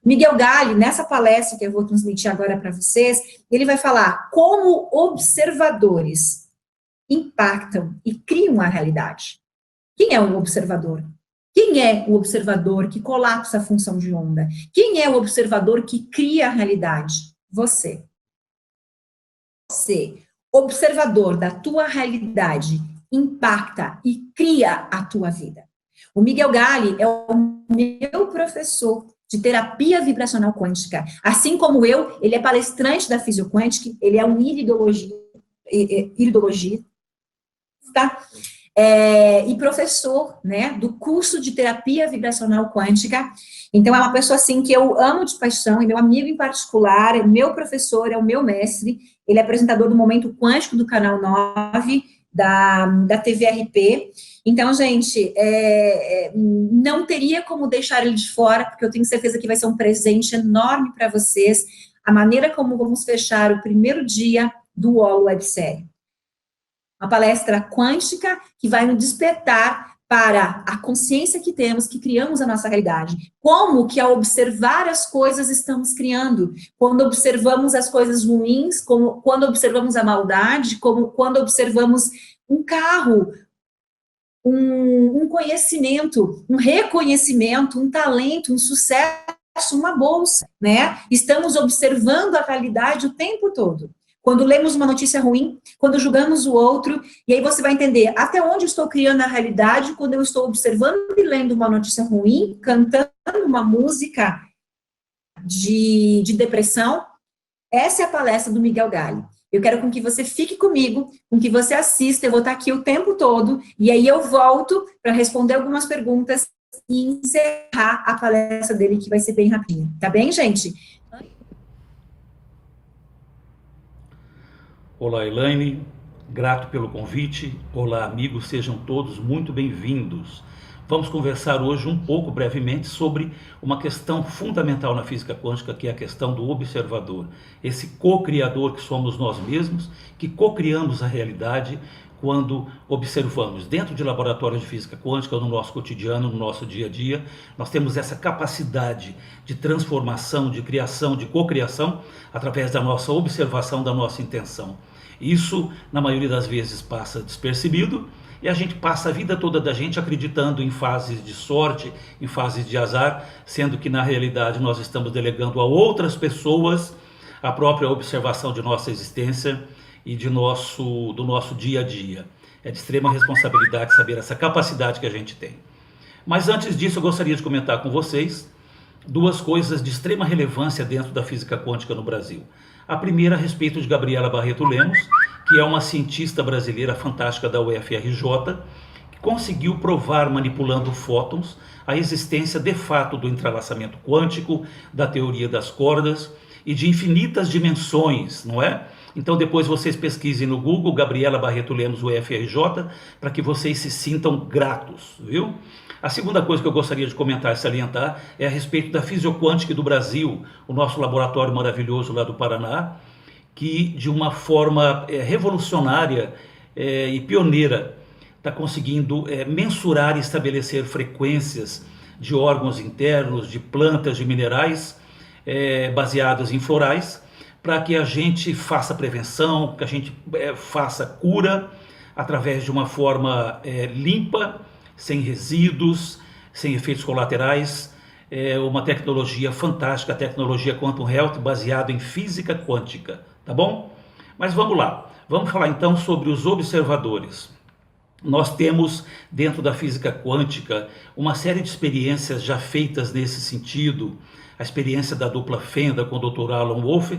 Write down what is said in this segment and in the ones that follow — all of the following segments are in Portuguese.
Miguel Galli, nessa palestra que eu vou transmitir agora para vocês, ele vai falar como observadores impactam e criam a realidade. Quem é o observador? Quem é o observador que colapsa a função de onda? Quem é o observador que cria a realidade? Você. Você, observador da tua realidade, impacta e cria a tua vida. O Miguel Galli é o meu professor de terapia vibracional quântica. Assim como eu, ele é palestrante da Fisioquântica, ele é um iridologista, tá? E professor, né, do curso de terapia vibracional quântica. Então, é uma pessoa, assim, que eu amo de paixão, é meu amigo em particular, é meu professor, é o meu mestre, ele é apresentador do Momento Quântico do Canal 9, da TVRP. Então, gente, não teria como deixar ele de fora, porque eu tenho certeza que vai ser um presente enorme para vocês, a maneira como vamos fechar o primeiro dia do UOL Websérie. Uma palestra quântica que vai nos despertar para a consciência que temos, que criamos a nossa realidade. Como que ao observar as coisas estamos criando? Quando observamos as coisas ruins, quando observamos a maldade, quando observamos um carro, um conhecimento, um reconhecimento, um talento, um sucesso, uma bolsa, né? Estamos observando a realidade o tempo todo. Quando lemos uma notícia ruim, quando julgamos o outro, e aí você vai entender até onde estou criando a realidade quando eu estou observando e lendo uma notícia ruim, cantando uma música de depressão. Essa é a palestra do Miguel Galli. Eu quero com que você fique comigo, com que você assista, eu vou estar aqui o tempo todo, e aí eu volto para responder algumas perguntas e encerrar a palestra dele, que vai ser bem rapidinho. Tá bem, gente? Olá, Elaine, grato pelo convite. Olá, amigos, sejam todos muito bem-vindos. Vamos conversar hoje um pouco, brevemente, sobre uma questão fundamental na física quântica, que é a questão do observador. Esse co-criador que somos nós mesmos, que co-criamos a realidade quando observamos. Dentro de laboratórios de física quântica, no nosso cotidiano, no nosso dia a dia, nós temos essa capacidade de transformação, de criação, de co-criação, através da nossa observação, da nossa intenção. Isso, na maioria das vezes, passa despercebido, e a gente passa a vida toda da gente acreditando em fases de sorte, em fases de azar, sendo que na realidade nós estamos delegando a outras pessoas a própria observação de nossa existência e do nosso dia a dia. É de extrema responsabilidade saber essa capacidade que a gente tem. Mas antes disso, eu gostaria de comentar com vocês duas coisas de extrema relevância dentro da física quântica no Brasil. A primeira a respeito de Gabriela Barreto Lemos, que é uma cientista brasileira fantástica da UFRJ, que conseguiu provar, manipulando fótons, a existência de fato do entrelaçamento quântico, da teoria das cordas e de infinitas dimensões, não é? Então depois vocês pesquisem no Google Gabriela Barreto Lemos UFRJ, para que vocês se sintam gratos, viu? A segunda coisa que eu gostaria de comentar e salientar é a respeito da Fisioquântica do Brasil, o nosso laboratório maravilhoso lá do Paraná, que de uma forma revolucionária e pioneira está conseguindo mensurar e estabelecer frequências de órgãos internos, de plantas, de minerais baseados em florais, para que a gente faça prevenção, que a gente faça cura através de uma forma limpa, sem resíduos, sem efeitos colaterais. É uma tecnologia fantástica, a tecnologia Quantum Health, baseada em física quântica, tá bom? Mas vamos lá, vamos falar então sobre os observadores. Nós temos dentro da física quântica uma série de experiências já feitas nesse sentido. A experiência da dupla fenda com o Dr. Alan Wolf,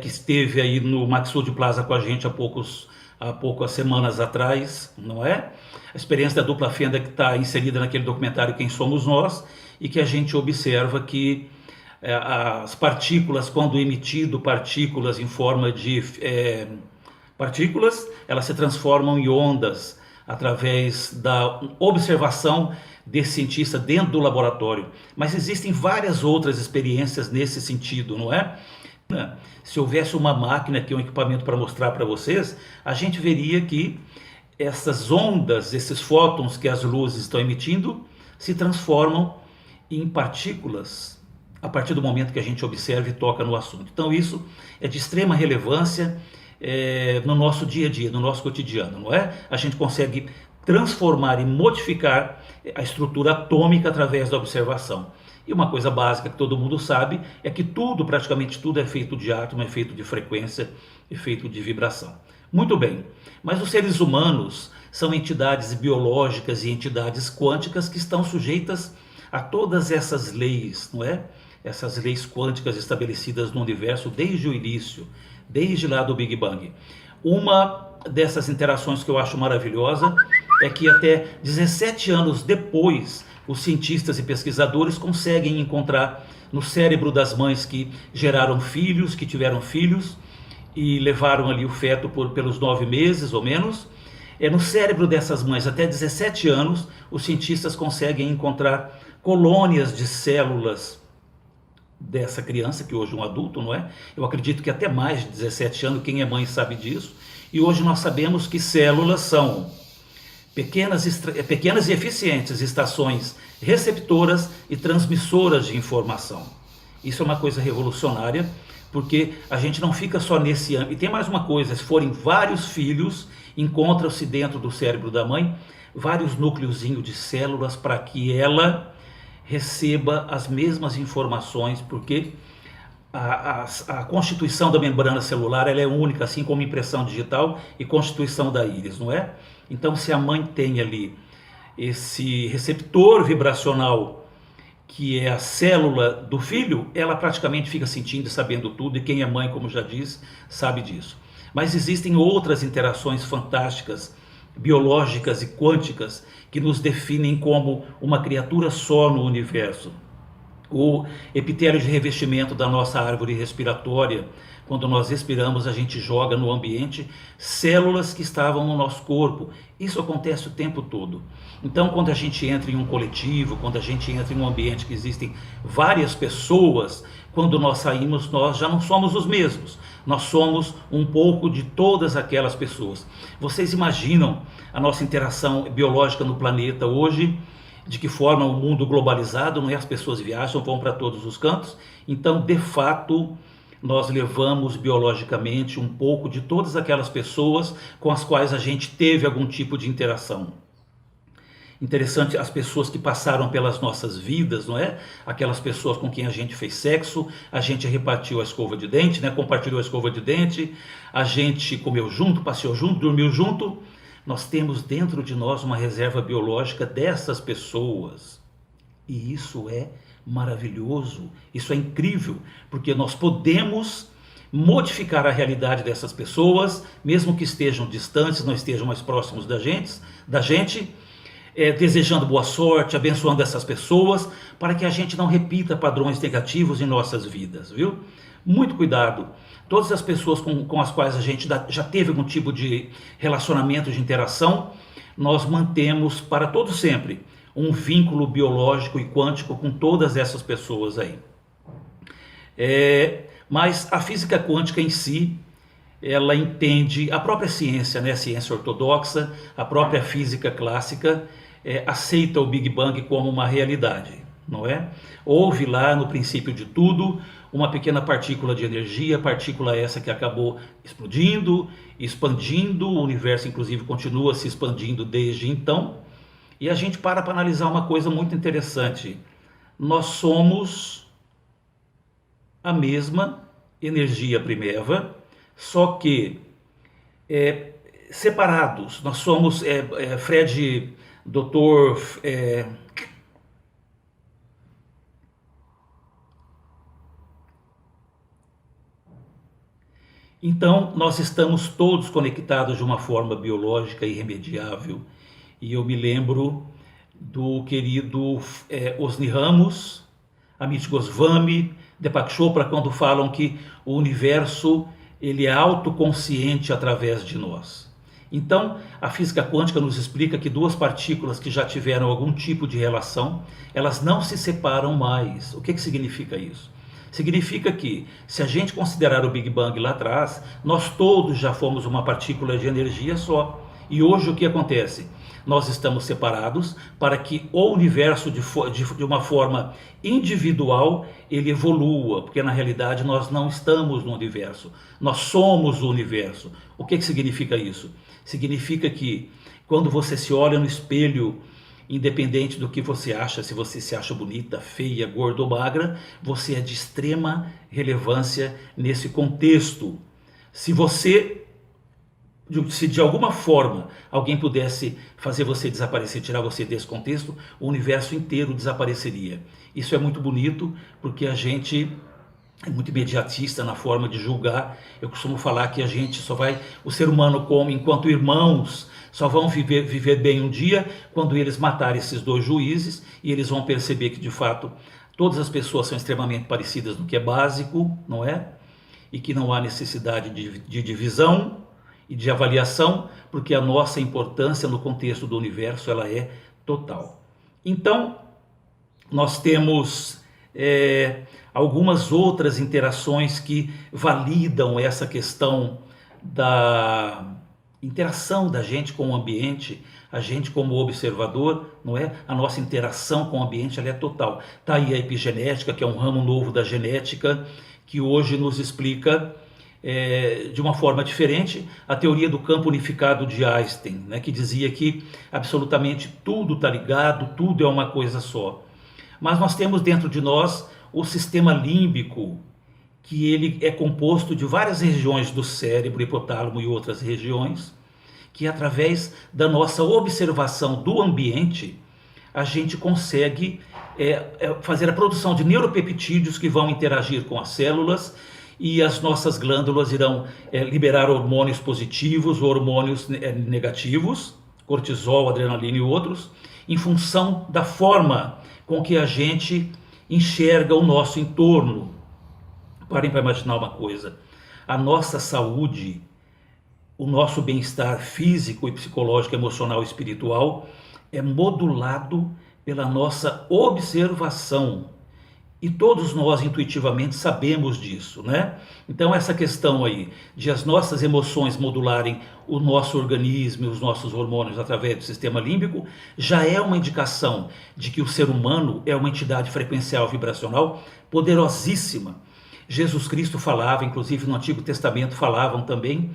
que esteve aí no Maxud Plaza com a gente há poucas semanas atrás, não é? A experiência da dupla fenda que está inserida naquele documentário Quem Somos Nós, e que a gente observa que as partículas, quando emitido partículas em forma de partículas, elas se transformam em ondas através da observação desse cientista dentro do laboratório. Mas existem várias outras experiências nesse sentido, não é? Se houvesse uma máquina aqui, um equipamento para mostrar para vocês, a gente veria que essas ondas, esses fótons que as luzes estão emitindo, se transformam em partículas a partir do momento que a gente observa e toca no assunto. Então isso é de extrema relevância no nosso dia a dia, no nosso cotidiano, não é? A gente consegue transformar e modificar a estrutura atômica através da observação. E uma coisa básica que todo mundo sabe é que tudo, praticamente tudo, é feito de átomo, é feito de frequência, é feito de vibração. Muito bem, mas os seres humanos são entidades biológicas e entidades quânticas que estão sujeitas a todas essas leis, não é? Essas leis quânticas estabelecidas no universo desde o início, desde lá do Big Bang. Uma dessas interações que eu acho maravilhosa é que até 17 anos depois, os cientistas e pesquisadores conseguem encontrar no cérebro das mães que geraram filhos, que tiveram filhos e levaram ali o feto pelos 9 meses ou menos. No cérebro dessas mães, até 17 anos, os cientistas conseguem encontrar colônias de células dessa criança, que hoje é um adulto, não é? Eu acredito que até mais de 17 anos, quem é mãe sabe disso. E hoje nós sabemos que células são pequenas e eficientes estações receptoras e transmissoras de informação. Isso é uma coisa revolucionária, porque a gente não fica só nesse âmbito. E tem mais uma coisa, se forem vários filhos, encontram-se dentro do cérebro da mãe vários núcleozinhos de células para que ela receba as mesmas informações, porque a constituição da membrana celular ela é única, assim como impressão digital e constituição da íris, não é? Então, se a mãe tem ali esse receptor vibracional, que é a célula do filho, ela praticamente fica sentindo e sabendo tudo, e quem é mãe, como já disse, sabe disso. Mas existem outras interações fantásticas, biológicas e quânticas, que nos definem como uma criatura só no universo. O epitélio de revestimento da nossa árvore respiratória, quando nós respiramos, a gente joga no ambiente células que estavam no nosso corpo. Isso acontece o tempo todo. Então, quando a gente entra em um coletivo, quando a gente entra em um ambiente que existem várias pessoas, quando nós saímos, nós já não somos os mesmos. Nós somos um pouco de todas aquelas pessoas. Vocês imaginam a nossa interação biológica no planeta hoje? De que forma o mundo globalizado, não é? As pessoas viajam, vão para todos os cantos. Então, de fato, nós levamos biologicamente um pouco de todas aquelas pessoas com as quais a gente teve algum tipo de interação. Interessante, as pessoas que passaram pelas nossas vidas, não é? Aquelas pessoas com quem a gente fez sexo, a gente repartiu a escova de dente, né? Compartilhou a escova de dente, a gente comeu junto, passeou junto, dormiu junto. Nós temos dentro de nós uma reserva biológica dessas pessoas. E isso é maravilhoso, isso é incrível, porque nós podemos modificar a realidade dessas pessoas, mesmo que estejam distantes, não estejam mais próximos da gente, desejando boa sorte, abençoando essas pessoas, para que a gente não repita padrões negativos em nossas vidas, viu? Muito cuidado. Todas as pessoas com as quais a gente já teve algum tipo de relacionamento, de interação, nós mantemos para todo sempre um vínculo biológico e quântico com todas essas pessoas aí. Mas a física quântica em si, ela entende, a própria ciência, né, a ciência ortodoxa, a própria física clássica, aceita o Big Bang como uma realidade, não é? Houve lá no princípio de tudo uma pequena partícula de energia, partícula essa que acabou explodindo, expandindo, o universo inclusive continua se expandindo desde então, e a gente para analisar uma coisa muito interessante. Nós somos a mesma energia primeva, só que separados. Nós somos, Fred, doutor... Então, nós estamos todos conectados de uma forma biológica irremediável. E eu me lembro do querido Osni Ramos, Amit Goswami, Deepak Chopra, quando falam que o universo ele é autoconsciente através de nós. Então, a física quântica nos explica que duas partículas que já tiveram algum tipo de relação, elas não se separam mais. O que significa isso? Significa que, se a gente considerar o Big Bang lá atrás, nós todos já fomos uma partícula de energia só. E hoje o que acontece? nós estamos separados para que o universo de uma forma individual ele evolua, porque na realidade nós não estamos no universo, nós somos o universo. O que significa isso? Significa que quando você se olha no espelho, independente do que você acha, se você se acha bonita, feia, gorda ou magra, você é de extrema relevância nesse contexto. Se de alguma forma alguém pudesse fazer você desaparecer, tirar você desse contexto, o universo inteiro desapareceria. Isso é muito bonito, porque a gente é muito imediatista na forma de julgar. Eu costumo falar que o ser humano como enquanto irmãos, só vão viver bem um dia quando eles matarem esses dois juízes, e eles vão perceber que de fato todas as pessoas são extremamente parecidas no que é básico, não é? E que não há necessidade de divisão e de avaliação, porque a nossa importância no contexto do universo ela é total. Então, nós temos algumas outras interações que validam essa questão da interação da gente com o ambiente, a gente como observador, não é? A nossa interação com o ambiente ela é total. Está aí a epigenética, que é um ramo novo da genética, que hoje nos explica de uma forma diferente a teoria do campo unificado de Einstein, né, que dizia que absolutamente tudo está ligado, tudo é uma coisa só. Mas nós temos dentro de nós o sistema límbico, que ele é composto de várias regiões do cérebro, hipotálamo e outras regiões, que através da nossa observação do ambiente, a gente consegue fazer a produção de neuropeptídeos que vão interagir com as células, e as nossas glândulas irão liberar hormônios positivos, hormônios negativos, cortisol, adrenalina e outros, em função da forma com que a gente enxerga o nosso entorno. Parem para imaginar uma coisa: a nossa saúde, o nosso bem-estar físico e psicológico, emocional e espiritual é modulado pela nossa observação. E todos nós intuitivamente sabemos disso, né? Então essa questão aí de as nossas emoções modularem o nosso organismo e os nossos hormônios através do sistema límbico já é uma indicação de que o ser humano é uma entidade frequencial vibracional poderosíssima. Jesus Cristo falava, inclusive no Antigo Testamento falavam também,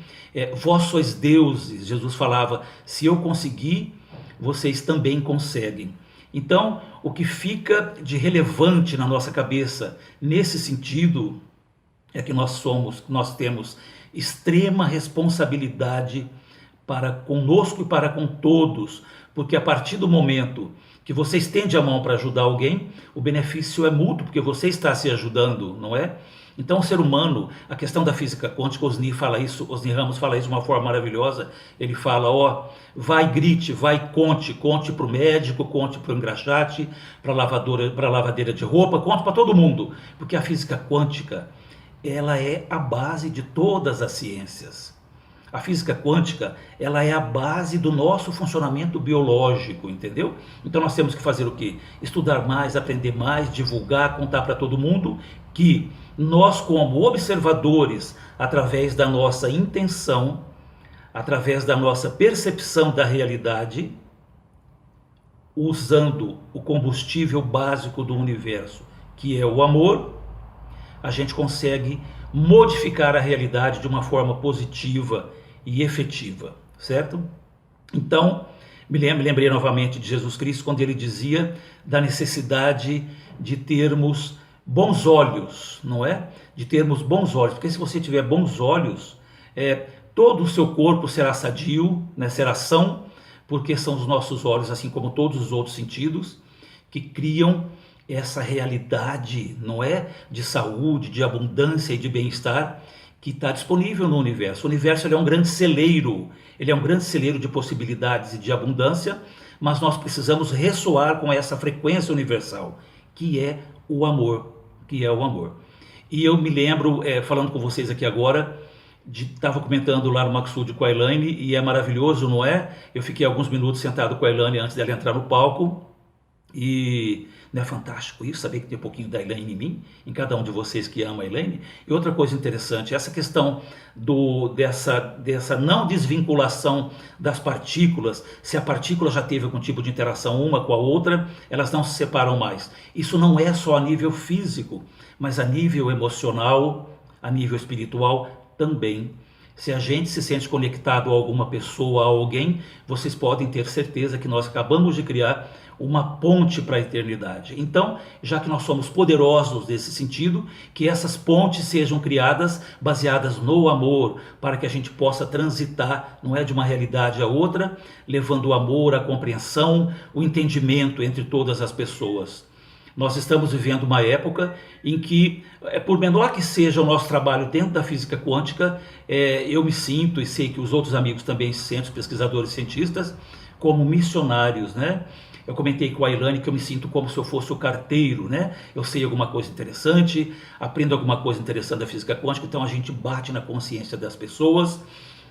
vós sois deuses. Jesus falava, se eu conseguir, vocês também conseguem. Então, o que fica de relevante na nossa cabeça nesse sentido é que nós temos extrema responsabilidade para conosco e para com todos, porque a partir do momento que você estende a mão para ajudar alguém, o benefício é mútuo, porque você está se ajudando, não é? Então o ser humano, a questão da física quântica, Osni Ramos fala isso de uma forma maravilhosa. Ele fala, vai, grite, vai, conte para o médico, conte para o engraxate, para a lavadeira de roupa, conte para todo mundo, porque a física quântica ela é a base de todas as ciências. A física quântica, ela é a base do nosso funcionamento biológico, entendeu? Então nós temos que fazer o quê? Estudar mais, aprender mais, divulgar, contar para todo mundo que nós, como observadores, através da nossa intenção, através da nossa percepção da realidade, usando o combustível básico do universo, que é o amor, a gente consegue modificar a realidade de uma forma positiva e efetiva, certo? Então, me lembrei novamente de Jesus Cristo quando ele dizia da necessidade de termos bons olhos, não é? De termos bons olhos, porque se você tiver bons olhos, todo o seu corpo será sadio, né? Será são, porque são os nossos olhos, assim como todos os outros sentidos, que criam essa realidade, não é? De saúde, de abundância e de bem-estar, que está disponível no universo. O universo ele é um grande celeiro, de possibilidades e de abundância, mas nós precisamos ressoar com essa frequência universal, que é o amor, E eu me lembro, falando com vocês aqui agora, estava comentando lá no Maksud com a Elaine, e é maravilhoso, não é? Eu fiquei alguns minutos sentado com a Elaine antes dela entrar no palco, E não é fantástico isso, saber que tem um pouquinho da Elaine em mim, em cada um de vocês que ama a Elaine? E outra coisa interessante, essa questão dessa não desvinculação das partículas, se a partícula já teve algum tipo de interação uma com a outra, elas não se separam mais. Isso não é só a nível físico, mas a nível emocional, a nível espiritual também. Se a gente se sente conectado a alguma pessoa, a alguém, vocês podem ter certeza que nós acabamos de criar uma ponte para a eternidade. Então, já que nós somos poderosos nesse sentido, que essas pontes sejam criadas baseadas no amor, para que a gente possa transitar, não é, de uma realidade a outra, levando o amor, a compreensão, o entendimento entre todas as pessoas. Nós estamos vivendo uma época em que, por menor que seja o nosso trabalho dentro da física quântica, eu me sinto, e sei que os outros amigos também se sentem, os pesquisadores cientistas, como missionários, né? Eu comentei com a Elaine que eu me sinto como se eu fosse o carteiro, né? Eu sei alguma coisa interessante, aprendo alguma coisa interessante da física quântica, então a gente bate na consciência das pessoas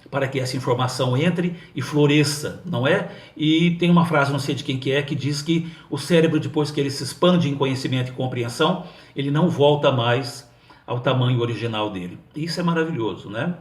para que essa informação entre e floresça, não é? E tem uma frase, não sei de quem que diz que o cérebro, depois que ele se expande em conhecimento e compreensão, ele não volta mais ao tamanho original dele. Isso é maravilhoso, né?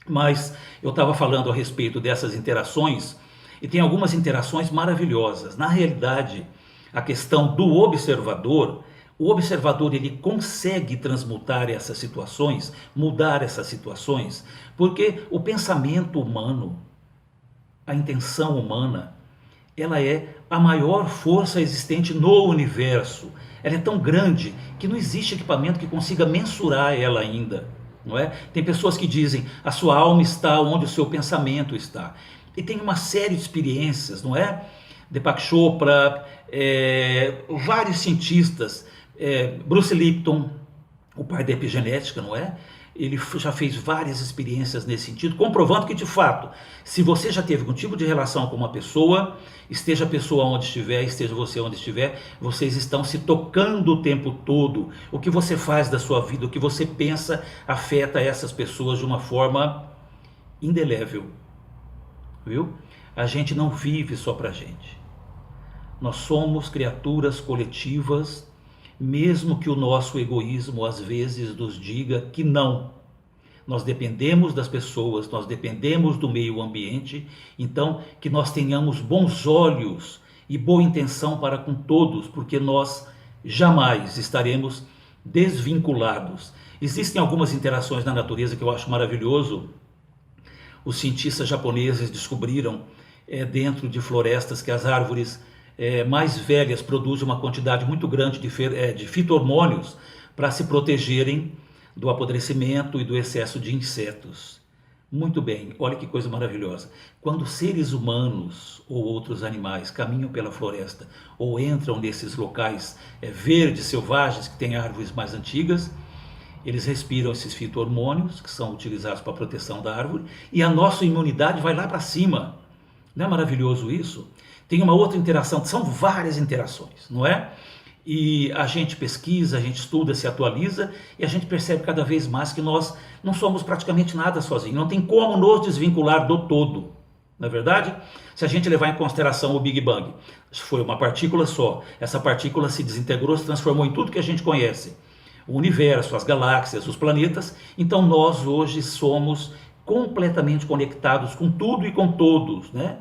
Mas eu estava falando a respeito dessas interações, e tem algumas interações maravilhosas. Na realidade, a questão do observador, o observador ele consegue transmutar essas situações, mudar essas situações, porque o pensamento humano, a intenção humana, ela é a maior força existente no universo. Ela é tão grande que não existe equipamento que consiga mensurar ela ainda, não é? Tem pessoas que dizem, a sua alma está onde o seu pensamento está. E tem uma série de experiências, não é? Deepak Chopra, vários cientistas, Bruce Lipton, o pai da epigenética, não é? Ele já fez várias experiências nesse sentido, comprovando que, de fato, se você já teve algum tipo de relação com uma pessoa, esteja a pessoa onde estiver, esteja você onde estiver, vocês estão se tocando o tempo todo. O que você faz da sua vida, o que você pensa, afeta essas pessoas de uma forma indelével. Viu? A gente não vive só pra gente. Nós somos criaturas coletivas, mesmo que o nosso egoísmo às vezes nos diga que não. Nós dependemos das pessoas, nós dependemos do meio ambiente, então que nós tenhamos bons olhos e boa intenção para com todos, porque nós jamais estaremos desvinculados. Existem algumas interações na natureza que eu acho maravilhoso. Os cientistas japoneses descobriram dentro de florestas que as árvores mais velhas produzem uma quantidade muito grande de fito-hormônios para se protegerem do apodrecimento e do excesso de insetos. Muito bem, olha que coisa maravilhosa. Quando seres humanos ou outros animais caminham pela floresta ou entram nesses locais verdes, selvagens, que têm árvores mais antigas, eles respiram esses fito-hormônios, que são utilizados para a proteção da árvore, e a nossa imunidade vai lá para cima. Não é maravilhoso isso? Tem uma outra interação, são várias interações, não é? E a gente pesquisa, a gente estuda, se atualiza, e a gente percebe cada vez mais que nós não somos praticamente nada sozinhos, não tem como nos desvincular do todo. Não é verdade? Se a gente levar em consideração o Big Bang, foi uma partícula só, essa partícula se desintegrou, se transformou em tudo que a gente conhece. O universo, as galáxias, os planetas, então nós hoje somos completamente conectados com tudo e com todos, né?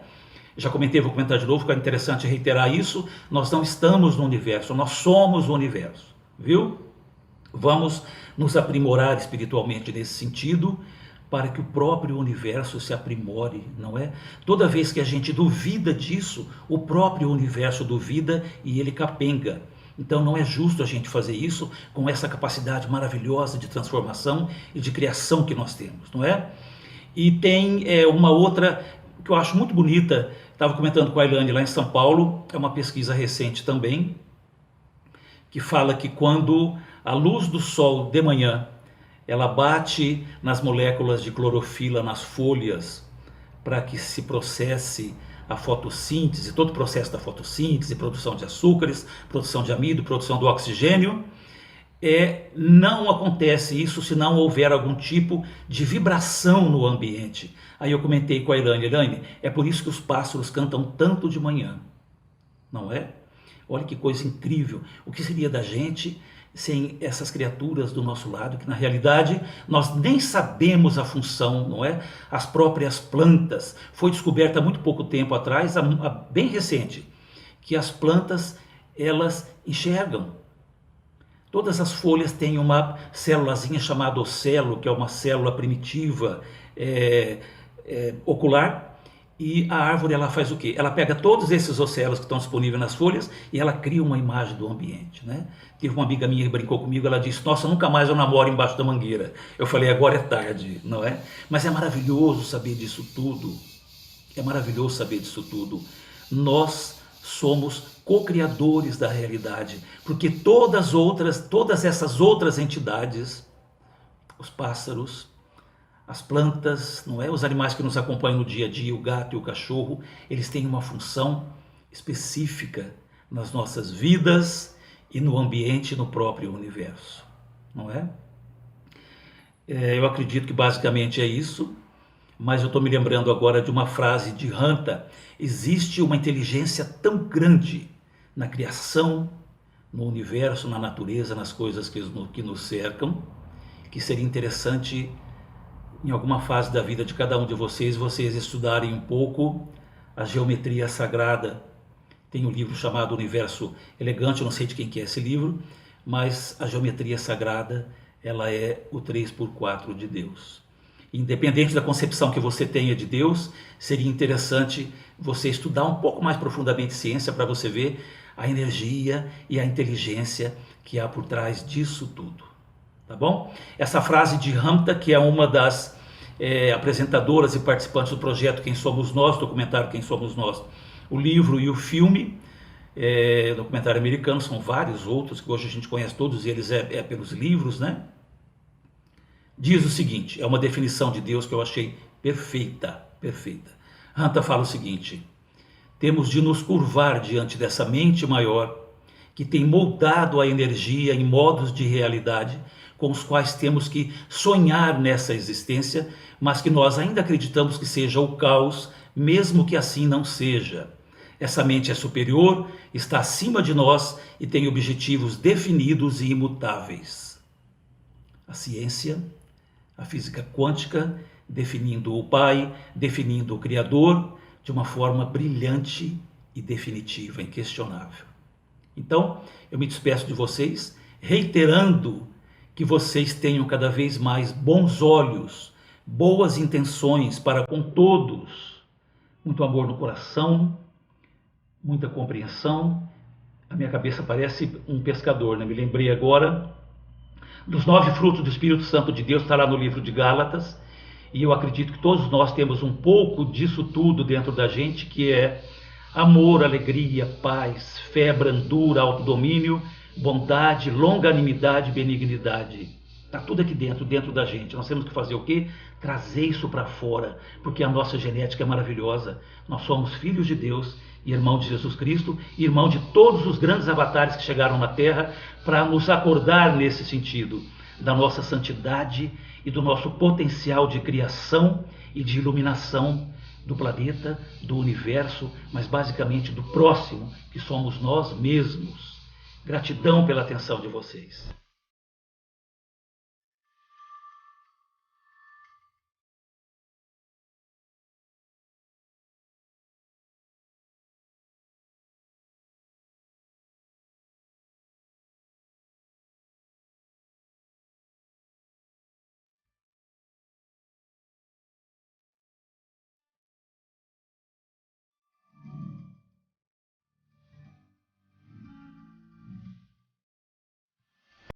Já comentei, vou comentar de novo, fica interessante reiterar isso, nós não estamos no universo, nós somos o universo, viu? Vamos nos aprimorar espiritualmente nesse sentido, para que o próprio universo se aprimore, não é? Toda vez que a gente duvida disso, o próprio universo duvida e ele capenga. Então não é justo a gente fazer isso com essa capacidade maravilhosa de transformação e de criação que nós temos, não é? E tem uma outra que eu acho muito bonita, estava comentando com a Elaine lá em São Paulo, é uma pesquisa recente também, que fala que quando a luz do sol de manhã, ela bate nas moléculas de clorofila, nas folhas, para que se processe a fotossíntese, todo o processo da fotossíntese, produção de açúcares, produção de amido, produção do oxigênio, não acontece isso se não houver algum tipo de vibração no ambiente. Aí eu comentei com a Elaine, é por isso que os pássaros cantam tanto de manhã, não é? Olha que coisa incrível. O que seria da gente sem essas criaturas do nosso lado, que na realidade nós nem sabemos a função, não é? As próprias plantas. Foi descoberta há muito pouco tempo atrás, bem recente, que as plantas, elas enxergam. Todas as folhas têm uma célulazinha chamada ocelo, que é uma célula primitiva ocular. E a árvore, ela faz o quê? Ela pega todos esses ocelos que estão disponíveis nas folhas e ela cria uma imagem do ambiente, né? Teve uma amiga minha que brincou comigo, ela disse, nossa, nunca mais eu namoro embaixo da mangueira. Eu falei, agora é tarde, não é? Mas é maravilhoso saber disso tudo. É maravilhoso saber disso tudo. Nós somos co-criadores da realidade, porque todas essas outras entidades, os pássaros, as plantas, não é? Os animais que nos acompanham no dia a dia, o gato e o cachorro, eles têm uma função específica nas nossas vidas e no ambiente, no próprio universo, não é? Eu acredito que basicamente é isso, mas eu estou me lembrando agora de uma frase de Hanta. Existe uma inteligência tão grande na criação, no universo, na natureza, nas coisas que nos cercam, que seria interessante em alguma fase da vida de cada um de vocês estudarem um pouco a geometria sagrada. Tem um livro chamado Universo Elegante, eu não sei de quem que é esse livro, mas a geometria sagrada, ela é o 3x4 de Deus. Independente da concepção que você tenha de Deus, seria interessante você estudar um pouco mais profundamente ciência para você ver a energia e a inteligência que há por trás disso tudo. Tá bom? Essa frase de Hanta, que é uma das apresentadoras e participantes do projeto Quem Somos Nós, documentário Quem Somos Nós, o livro e o filme, documentário americano, são vários outros, que hoje a gente conhece todos eles pelos livros, né? Diz o seguinte, é uma definição de Deus que eu achei perfeita, perfeita. Hanta fala o seguinte, temos de nos curvar diante dessa mente maior que tem moldado a energia em modos de realidade com os quais temos que sonhar nessa existência, mas que nós ainda acreditamos que seja o caos, mesmo que assim não seja. Essa mente é superior, está acima de nós e tem objetivos definidos e imutáveis. A ciência, a física quântica, definindo o Pai, definindo o Criador, de uma forma brilhante e definitiva, inquestionável. Então, eu me despeço de vocês, reiterando que vocês tenham cada vez mais bons olhos, boas intenções para com todos, muito amor no coração, muita compreensão. A minha cabeça parece um pescador, né? Me lembrei agora dos 9 frutos do Espírito Santo de Deus, está lá no livro de Gálatas, e eu acredito que todos nós temos um pouco disso tudo dentro da gente, que é amor, alegria, paz, fé, brandura, autodomínio, bondade, longanimidade, benignidade. Está tudo aqui dentro da gente. Nós temos que fazer o quê? Trazer isso para fora, porque a nossa genética é maravilhosa. Nós somos filhos de Deus e irmão de Jesus Cristo, e irmão de todos os grandes avatares que chegaram na Terra para nos acordar nesse sentido, da nossa santidade e do nosso potencial de criação e de iluminação do planeta, do universo, mas basicamente do próximo, que somos nós mesmos. Gratidão pela atenção de vocês.